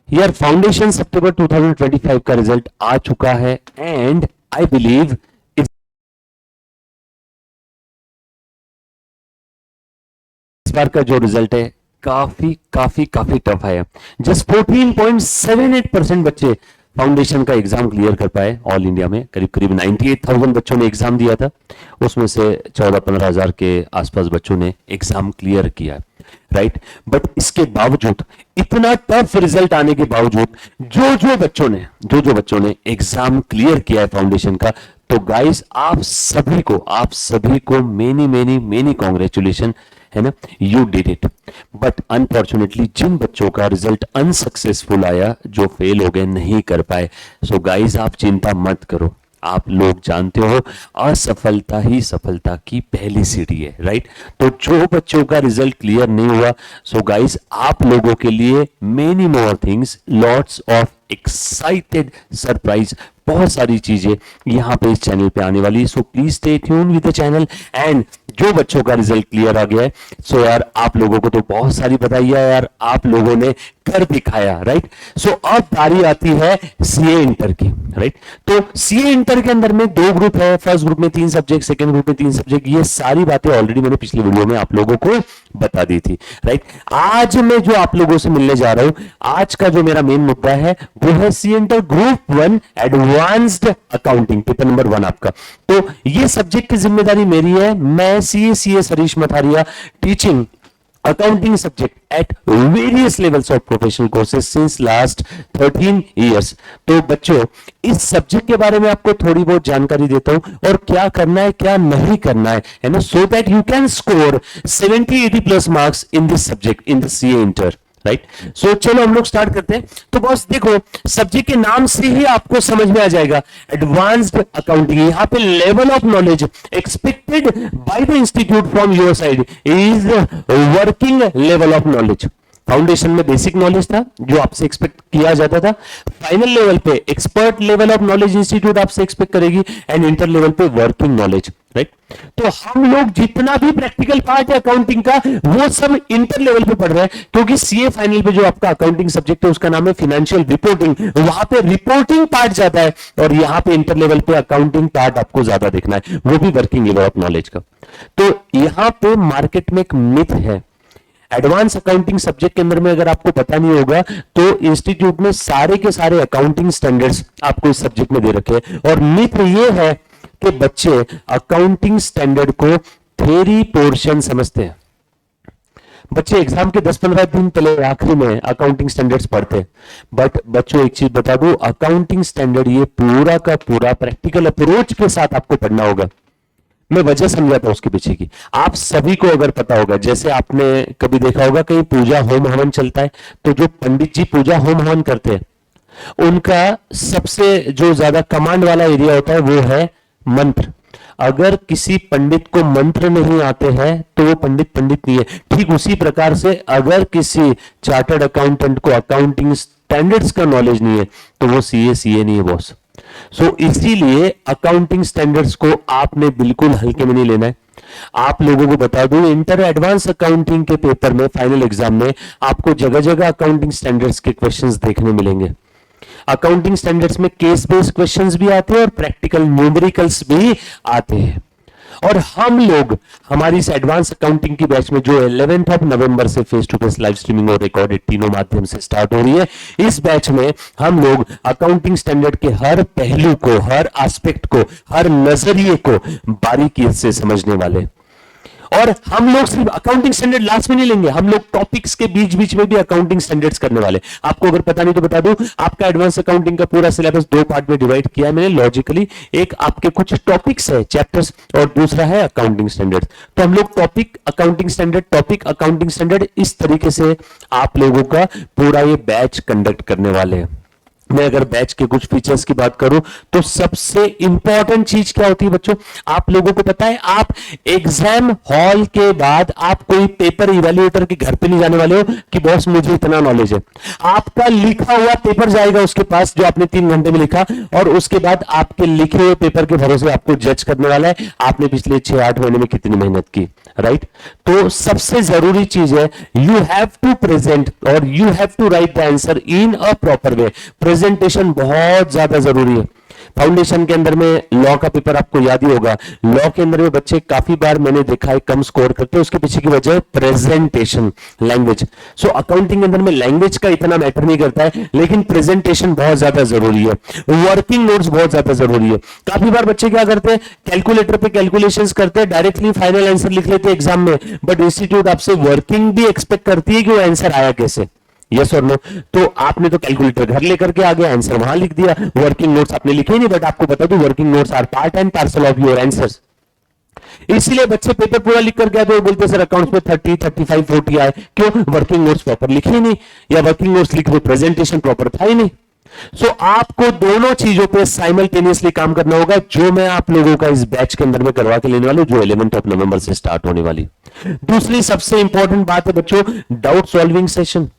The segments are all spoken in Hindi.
यार फाउंडेशन सितंबर 2025 का रिजल्ट आ चुका है एंड आई बिलीव इस बार का जो रिजल्ट है काफी काफी काफी टफ है। जस्ट 14.78% बच्चे फाउंडेशन का एग्जाम क्लियर कर पाए। ऑल इंडिया में करीब करीब 98,000 बच्चों ने एग्जाम दिया था, उसमें से 14-15 हजार के आसपास बच्चों ने एग्जाम क्लियर किया, राइट। बट इसके बावजूद, इतना टफ रिजल्ट आने के बावजूद जो बच्चों ने एग्जाम क्लियर किया है फाउंडेशन का, तो गाइस आप सभी को मेनी मेनी मेनी कॉन्ग्रेचुलेशन, है ना, you did it. But unfortunately जिन बच्चों का रिजल्ट अनसक्सेसफुल आया, जो फेल हो गए, नहीं कर पाए, सो गाइस आप चिंता मत करो। आप लोग जानते हो असफलता ही सफलता की पहली सीढ़ी है, राइट। तो जो बच्चों का रिजल्ट क्लियर नहीं हुआ, सो गाइस आप लोगों के लिए many more things, lots of excited surprise, बहुत सारी चीजें यहां पे इस चैनल पे आने वाली है। So please stay tune with the channel. And जो बच्चों का रिजल्ट क्लियर आ गया है, सो यार आप लोगों को तो बहुत सारी बधाई है यार, आप लोगों ने कर दिखाया, राइट। सो अब बारी आती है सीए इंटर की, राइट। तो सीए इंटर के अंदर में 2 ग्रुप है, फर्स्ट ग्रुप में 3 सब्जेक्ट, सेकंड ग्रुप में 3 सब्जेक्ट। ये सारी बातें ऑलरेडी मैंने पिछली वीडियो में आप लोगों को बता दी थी, राइट। आज मैं जो आप लोगों से मिलने जा रहा हूं, आज का जो मेरा मेन मुद्दा है वो है CA inter group 1 advanced accounting, paper number 1 आपका। तो ये सब्जेक्ट की जिम्मेदारी मेरी है। मैं CA Sarish Mathariya, teaching accounting subject at various levels of professional courses since last 13 years। तो बच्चों इस सब्जेक्ट के बारे में आपको थोड़ी बहुत जानकारी देता हूं, और क्या करना है क्या नहीं करना है ना, so that you can score 70-80 plus marks in this subject in the CA inter, right. So चलो हम लोग स्टार्ट करते हैं। तो बॉस देखो, सब्जेक्ट के नाम से ही आपको समझ में आ जाएगा, एडवांस्ड अकाउंटिंग। यहां पे level of knowledge expected by the institute from your side is working level of knowledge. Foundation में बेसिक नॉलेज था जो आपसे एक्सपेक्ट किया जाता था, फाइनल लेवल पे expert level of knowledge institute आपसे एक्सपेक्ट करेगी, एंड इंटर लेवल पे वर्किंग नॉलेज, राइट। तो हम लोग जितना भी प्रैक्टिकल पार्ट है अकाउंटिंग का, वो सब इंटर लेवल पे पढ़ रहे हैं, क्योंकि सीए फाइनल पे जो आपका अकाउंटिंग सब्जेक्ट है उसका नाम है फाइनेंशियल रिपोर्टिंग, वहां पे रिपोर्टिंग पार्ट ज्यादा है, और यहां पे इंटर लेवल पे अकाउंटिंग पार्ट आपको ज्यादा देखना है, वो भी वर्किंग लेवल ऑफ नॉलेज का। तो यहां पे मार्केट में एक मिथ है, एडवांस अकाउंटिंग सब्जेक्ट के अंदर में अगर आपको पता नहीं होगा, तो इंस्टीट्यूट में सारे के सारे अकाउंटिंग स्टैंडर्ड्स आपको इस सब्जेक्ट में दे रखे हैं, और मिथ ये है कि बच्चे अकाउंटिंग स्टैंडर्ड को थ्योरी पोर्शन समझते हैं। बच्चे एग्जाम के 10-15 दिन पहले आखिरी में अकाउंटिंग स्टैंडर्ड्स पढ़ते हैं, बट बच्चों एक चीज बता दूं, अकाउंटिंग स्टैंडर्ड ये पूरा का पूरा प्रैक्टिकल अप्रोच के साथ आपको पढ़ना होगा। मैं वजह समझाता हूं उसके पीछे की। आप सभी को अगर पता होगा, जैसे आपने कभी देखा होगा कहीं पूजा होम हवन चलता है, तो जो पंडित जी पूजा होम हवन करते हैं, उनका सबसे जो ज्यादा कमांड वाला एरिया होता है वो है मंत्र। अगर किसी पंडित को मंत्र नहीं आते हैं तो वो पंडित नहीं है। ठीक उसी प्रकार से अगर किसी चार्टर्ड अकाउंटेंट को अकाउंटिंग स्टैंडर्ड्स का नॉलेज नहीं है तो वो सीए नहीं है बॉस। सो इसीलिए अकाउंटिंग स्टैंडर्ड्स को आपने बिल्कुल हल्के में नहीं लेना है। आप लोगों को बता दूं, इंटर एडवांस अकाउंटिंग के पेपर में, फाइनल एग्जाम में आपको जगह जगह अकाउंटिंग स्टैंडर्ड्स के क्वेश्चंस देखने मिलेंगे। अकाउंटिंग स्टैंडर्ड्स में केस बेस्ड क्वेश्चंस भी आते हैं और प्रैक्टिकल न्यूमेरिकल्स भी आते हैं। और हम लोग हमारी इस एडवांस अकाउंटिंग की बैच में जो 11 नवंबर से face to face live streaming और रिकॉर्डेड तीनों माध्यम से स्टार्ट हो रही है, इस बैच में हम लोग अकाउंटिंग स्टैंडर्ड के हर पहलू को, हर एस्पेक्ट को, हर नजरिए को बारीकी से समझने वाले। और हम लोग सिर्फ अकाउंटिंग स्टैंडर्ड लास्ट में नहीं लेंगे, हम लोग टॉपिक्स के बीच बीच में भी अकाउंटिंग स्टैंडर्ड्स करने वाले। आपको अगर पता नहीं तो बता दूं, आपका एडवांस अकाउंटिंग का पूरा सिलेबस 2 पार्ट में डिवाइड किया है मैंने लॉजिकली। एक आपके कुछ टॉपिक्स है, चैप्टर्स, और दूसरा है अकाउंटिंग स्टैंडर्ड। तो हम लोग topic accounting standard, topic accounting standard, इस तरीके से आप लोगों का पूरा ये बैच कंडक्ट करने वाले हैं। मैं अगर बैच के कुछ फीचर्स की बात करूं तो सबसे इंपॉर्टेंट चीज क्या होती है बच्चों, आप लोगों को पता है, आप एग्जाम हॉल के बाद आप कोई पेपर इवैल्यूएटर के घर पे नहीं जाने वाले हो कि बॉस मुझे इतना नॉलेज है। आपका लिखा हुआ पेपर जाएगा उसके पास जो आपने 3 घंटे में लिखा, और उसके बाद आपके लिखे हुए पेपर के भरोसे आपको जज करने वाला है आपने पिछले 6-8 महीने में कितनी मेहनत की, राइट। तो सबसे जरूरी चीज है यू हैव टू प्रेजेंट और you have to write the answer in a proper way. Presentation बहुत ज्यादा जरूरी है। फाउंडेशन के अंदर में लॉ का पेपर आपको याद ही होगा। लॉ के अंदर में बच्चे काफी बार मैंने देखा है कम स्कोर करते हैं, उसके पीछे की वजह है प्रेजेंटेशन, लैंग्वेज। सो अकाउंटिंग के अंदर में लैंग्वेज का इतना मैटर नहीं करता है, लेकिन प्रेजेंटेशन बहुत ज्यादा जरूरी है। वर्किंग नोट्स बहुत ज्यादा जरूरी है। काफी बार बच्चे क्या करते हैं, कैलकुलेटर पे कैलकुलेशंस करते हैं, डायरेक्टली फाइनल आंसर लिख लेते हैं एग्जाम में, बट इंस्टीट्यूट आपसे वर्किंग भी एक्सपेक्ट करती है कि वो आंसर आया कैसे। यस और नो। तो आपने तो कैलकुलेटर घर लेकर के आ गया, आंसर वहां लिख दिया, वर्किंग नोट्स आपने लिखे ही नहीं। बट आपको बता दूं working notes are part and parcel of your answers. इसलिए बच्चे पेपर पूरा लिख करके आते हैं, बोलते सर अकाउंट्स में 30, 35, 40 आए। क्यों? वर्किंग नोट्स प्रॉपर लिखे ही नहीं, या वर्किंग नोट्स लिख दो प्रेजेंटेशन प्रॉपर था ही नहीं। सो आपको दोनों चीजों पे साइमल्टेनियसली काम करना होगा, जो मैं आप लोगों का इस बैच के अंदर में करवा के लेने वाला हूं, जो 11 नवंबर से स्टार्ट होने वाली। दूसरी सबसे इंपॉर्टेंट बात है बच्चों, डाउट सॉल्विंग सेशन।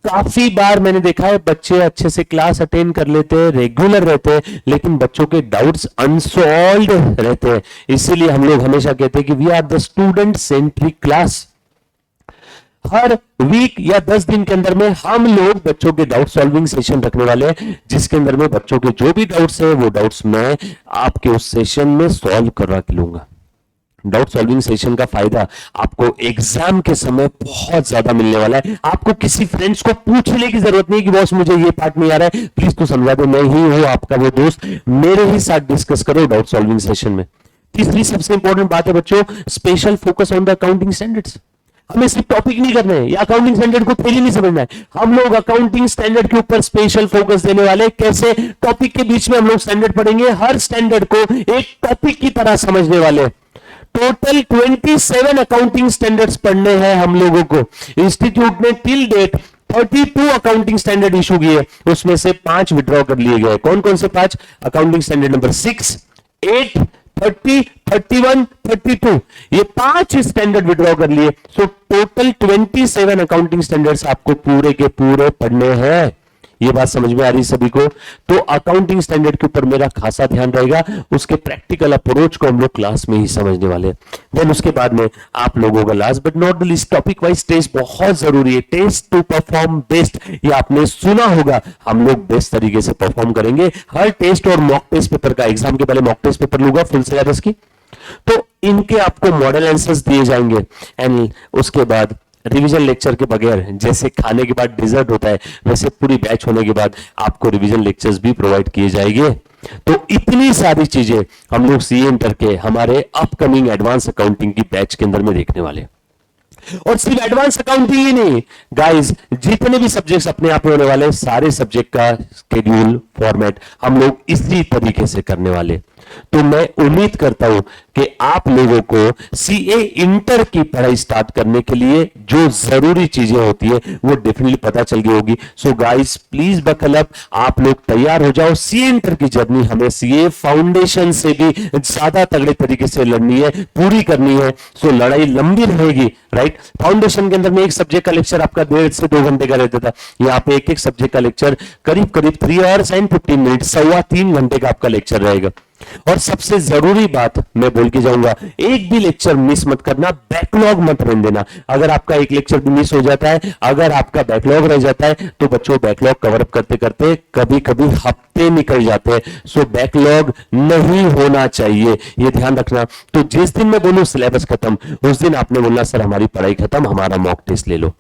काफी बार मैंने देखा है बच्चे अच्छे से क्लास अटेंड कर लेते हैं, रेगुलर रहते हैं, लेकिन बच्चों के डाउट्स अनसॉल्व्ड रहते हैं। इसीलिए हम लोग हमेशा कहते हैं कि we are the student centric class. हर वीक या 10 दिन के अंदर में हम लोग बच्चों के डाउट सॉल्विंग सेशन रखने वाले हैं, जिसके अंदर में बच्चों के जो भी डाउट्स है वो डाउट्स मैं आपके उस सेशन में सॉल्व करवा के लूंगा। डाउट सॉल्विंग सेशन का फायदा आपको एग्जाम के समय बहुत ज्यादा मिलने वाला है। आपको किसी फ्रेंड्स को पूछने की जरूरत नहीं कि बॉस मुझे ये पार्ट नहीं आ रहा है, प्लीज तू समझा दे, मैं ही हूं आपका वो दोस्त, मेरे ही साथ डिस्कस करो डाउट सॉल्विंग सेशन में। तीसरी सबसे इंपॉर्टेंट बात है बच्चों, special focus on the accounting standards. हमें सिर्फ टॉपिक नहीं करना है या अकाउंटिंग स्टैंडर्ड को थ्योरी नहीं समझना है, हम लोग अकाउंटिंग स्टैंडर्ड के ऊपर स्पेशल फोकस देने वाले। कैसे? टॉपिक के बीच में हम लोग स्टैंडर्ड पढ़ेंगे, हर स्टैंडर्ड को एक टॉपिक की तरह समझने वाले। टोटल 27 अकाउंटिंग स्टैंडर्ड्स पढ़ने हैं हम लोगों को। इंस्टीट्यूट ने till date 32 accounting standard issue किए, उसमें से 5 विड्रॉ कर लिए गए। कौन कौन से 5? अकाउंटिंग स्टैंडर्ड नंबर 6, 8, 30, 31, 32, ये 5 स्टैंडर्ड विड्रॉ कर लिए। सो टोटल 27 अकाउंटिंग स्टैंडर्ड्स आपको पूरे के पूरे पढ़ने हैं। ये बात समझ में आ रही सभी को? तो अकाउंटिंग स्टैंडर्ड के ऊपर मेरा खासा ध्यान रहेगा, उसके प्रैक्टिकल अप्रोच को हम लोग क्लास में ही समझने वाले। देन उसके बाद में आप लोगों का last but not the least topic wise test बहुत जरूरी है। टेस्ट टू परफॉर्म बेस्ट, ये आपने सुना होगा, हम लोग बेस्ट तरीके से परफॉर्म करेंगे। हर टेस्ट और मॉक टेस्ट पेपर का, एग्जाम के पहले मॉक टेस्ट पेपर लूंगा फुल सिलेबस की, तो इनके आपको मॉडल आंसर्स दिए जाएंगे। एंड उसके बाद रिवीजन लेक्चर के बगैर, जैसे खाने के बाद डिजर्ट होता है, वैसे पूरी बैच होने के बाद आपको रिवीजन लेक्चर्स भी प्रोवाइड किए जाएंगे। तो इतनी सारी चीजें हम लोग सीए इंटर के हमारे अपकमिंग एडवांस अकाउंटिंग की बैच के अंदर में देखने वाले। और सिर्फ एडवांस अकाउंटिंग ही नहीं गाइस, जितने भी सब्जेक्ट्स अपने आप में होने वाले, सारे सब्जेक्ट का शेड्यूल फॉर्मेट हम लोग इसी तरीके से करने वाले। तो मैं उम्मीद करता हूं कि आप लोगों को सीए इंटर की पढ़ाई स्टार्ट करने के लिए जो जरूरी चीजें होती है वो डेफिनेटली पता चल गई होगी। So guys please buckle up, आप लोग तैयार हो जाओ। सीए इंटर की जर्नी हमें सीए फाउंडेशन से भी ज्यादा तगड़े तरीके से लड़नी है, पूरी करनी है। सो लड़ाई लंबी रहेगी, राइट। फाउंडेशन के अंदर में एक सब्जेक्ट का लेक्चर आपका 1.5 से 2 घंटे का रहता था, यहाँ पे एक एक सब्जेक्ट का लेक्चर करीब करीब 3 hours and 15 minutes, 3.25 घंटे का आपका लेक्चर रहेगा। और सबसे जरूरी बात मैं बोल के जाऊंगा, एक भी लेक्चर मिस मत करना, बैकलॉग मत रहने देना। अगर आपका एक लेक्चर भी मिस हो जाता है, अगर आपका बैकलॉग रह जाता है, तो बच्चों बैकलॉग कवर अप करते करते कभी कभी हफ्ते निकल जाते हैं। सो बैकलॉग नहीं होना चाहिए, ये ध्यान रखना। तो जिस दिन मैं बोलूं सिलेबस खत्म, उस दिन आपने बोलना सर हमारी पढ़ाई खत्म, हमारा मॉक टेस्ट ले लो।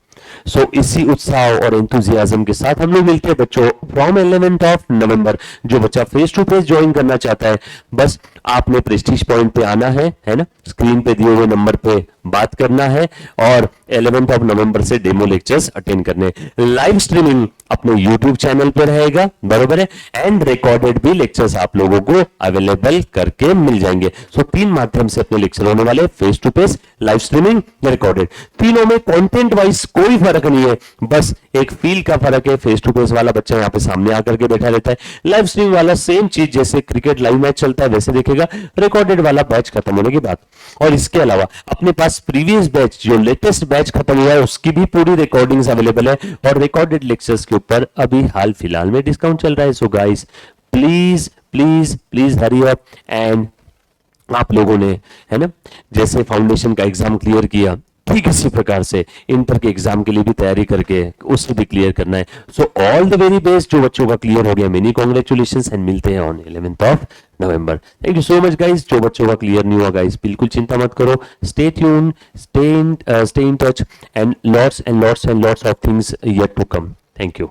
सो इसी उत्साह और एंथुजियाज्म के साथ हम लोग मिलते हैं बच्चों फ्रॉम 11 नवंबर। जो बच्चा फेस टू फेस ज्वाइन करना चाहता है, बस आपने प्रेस्टीज पॉइंट पे आना है ना, स्क्रीन पे दिए हुए नंबर पे बात करना है और 11 नवंबर से डेमो लेक्चर्स अटेंड करने। लाइव स्ट्रीमिंग अपने यूट्यूब चैनल पे रहेगा, बरोबर है, एंड रिकॉर्डेड भी लेक्चर्स आप लोगों को अवेलेबल करके मिल जाएंगे। सो 3 माध्यम से अपने लेक्चर होने वाले, face to face, live streaming या रिकॉर्डेड। तीनों में कंटेंट वाइज कोई फर्क नहीं है, बस एक फील का फर्क है। फेस टू फेस वाला बच्चा यहाँ पे सामने आकर के बैठा रहता है, लाइव स्ट्रीमिंग वाला सेम चीज, जैसे क्रिकेट लाइव मैच चलता है वैसे देखेगा, रिकॉर्डेड वाला बैच खत्म होने के बाद। और इसके अलावा अपने पास प्रीवियस बैच, जो लेटेस्ट बैच खत्म हुआ है, उसकी भी पूरी रिकॉर्डिंग्स अवेलेबल है और रिकॉर्डेड लेक्चर्स के ऊपर अभी हाल फिलहाल में डिस्काउंट चल रहा है। सो guys please please please hurry up and आप लोगों ने, है ना, जैसे फाउंडेशन का एग्जाम क्लियर किया, ठीक इसी प्रकार से इंटर के एग्जाम के लिए भी तैयारी करके उससे भी क्लियर करना है। So all the very best जो बच्चों का क्लियर हो गया, मेनी कॉन्ग्रेचुलेशन एंड मिलते हैं on 11th of November. Thank you so much guys. जो बच्चों का क्लियर नहीं हुआ गाइस, बिल्कुल चिंता मत करो, stay tune, stay in touch, and lots of things yet to come. Thank you.